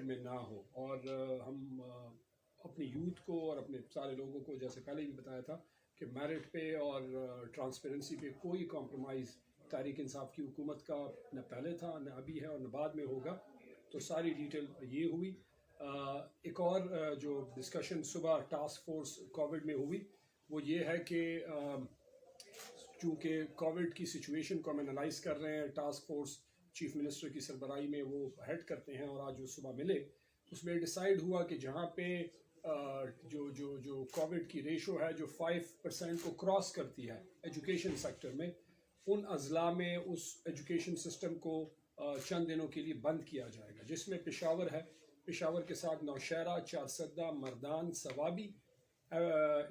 में ना हो, और हम अपनी यूथ को और अपने सारे लोगों को, जैसे पहले भी बताया था, कि मेरिट पे और ट्रांसपेरेंसी पे कोई कॉम्प्रोमाइज़ तहरीक इंसाफ की हुकूमत का न पहले था, न अभी है और न बाद में होगा। तो सारी डिटेल ये हुई। एक और जो डिस्कशन सुबह टास्क फोर्स कोविड में हुई वो ये है कि चूँकि कोविड की सिचुएशन को हम एनालाइज़ कर रहे हैं, टास्क फोर्स चीफ मिनिस्टर की सरबराही में वो हेड करते हैं, और आज जो सुबह मिले उसमें डिसाइड हुआ कि जहाँ पे जो जो जो कोविड की रेशो है जो 5% को क्रॉस करती है एजुकेशन सेक्टर में, उन अजला में उस एजुकेशन सिस्टम को चंद दिनों के लिए बंद किया जाएगा, जिसमें पेशावर है, पेशावर के साथ नौशहरा, चारसद्दा, मर्दान, सवाबी,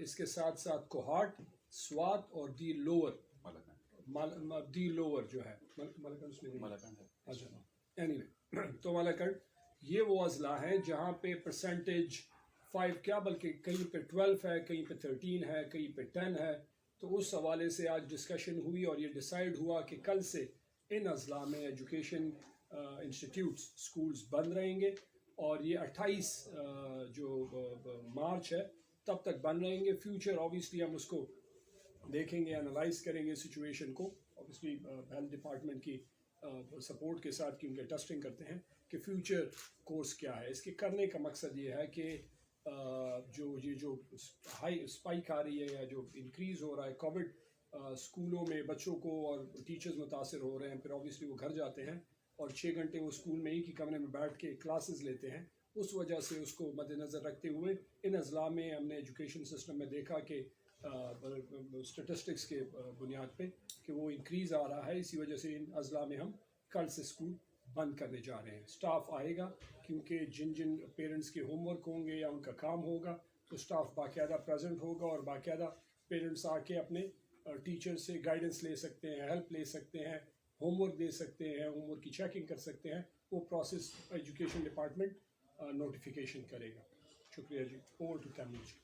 इसके साथ साथ कोहाट, स्वात और दी लोअर, दी लोअर जो है अच्छा एनीवे तो मालाकंड, ये वो अजला हैं जहाँ पे परसेंटेज 5 क्या बल्कि कहीं पे 12 है, कहीं पे 13 है, कहीं पे 10 है। तो उस हवाले से आज डिस्कशन हुई और ये डिसाइड हुआ कि कल से इन अजला में एजुकेशन इंस्टीट्यूट्स स्कूल्स बंद रहेंगे, और ये 28 जो मार्च है तब तक बंद रहेंगे। फ्यूचर ऑब्वियसली हम उसको देखेंगे, एनालाइज करेंगे सिचुएशन को, ऑब्वियसली हेल्थ डिपार्टमेंट की सपोर्ट के साथ, कि उनके टेस्टिंग करते हैं कि फ्यूचर कोर्स क्या है। इसके करने का मकसद ये है कि जो हाई स्पाइक आ रही है या जो इंक्रीज़ हो रहा है कोविड, स्कूलों में बच्चों को और टीचर्स मुतासर हो रहे हैं, फिर ऑब्वियसली वो घर जाते हैं और 6 घंटे वो स्कूल में ही की कमरे में बैठ के क्लासेस लेते हैं। उस वजह से उसको मद्देनज़र रखते हुए इन अजला में हमने एजुकेशन सिस्टम में देखा कि स्टेटिस्टिक्स के बुनियाद पे कि वो इंक्रीज़ आ रहा है। इसी वजह से इन अजला में हम कल से स्कूल बंद करने जा रहे हैं। स्टाफ आएगा, क्योंकि जिन जिन पेरेंट्स के होमवर्क होंगे या उनका काम होगा तो स्टाफ बाकायदा प्रेजेंट होगा, और बाकायदा पेरेंट्स आके अपने टीचर से गाइडेंस ले सकते हैं, हेल्प ले सकते हैं, होमवर्क दे सकते हैं, होमवर्क की चेकिंग कर सकते हैं। वो प्रोसेस एजुकेशन डिपार्टमेंट नोटिफिकेशन करेगा। शुक्रिया जी। Over to Kamal ji.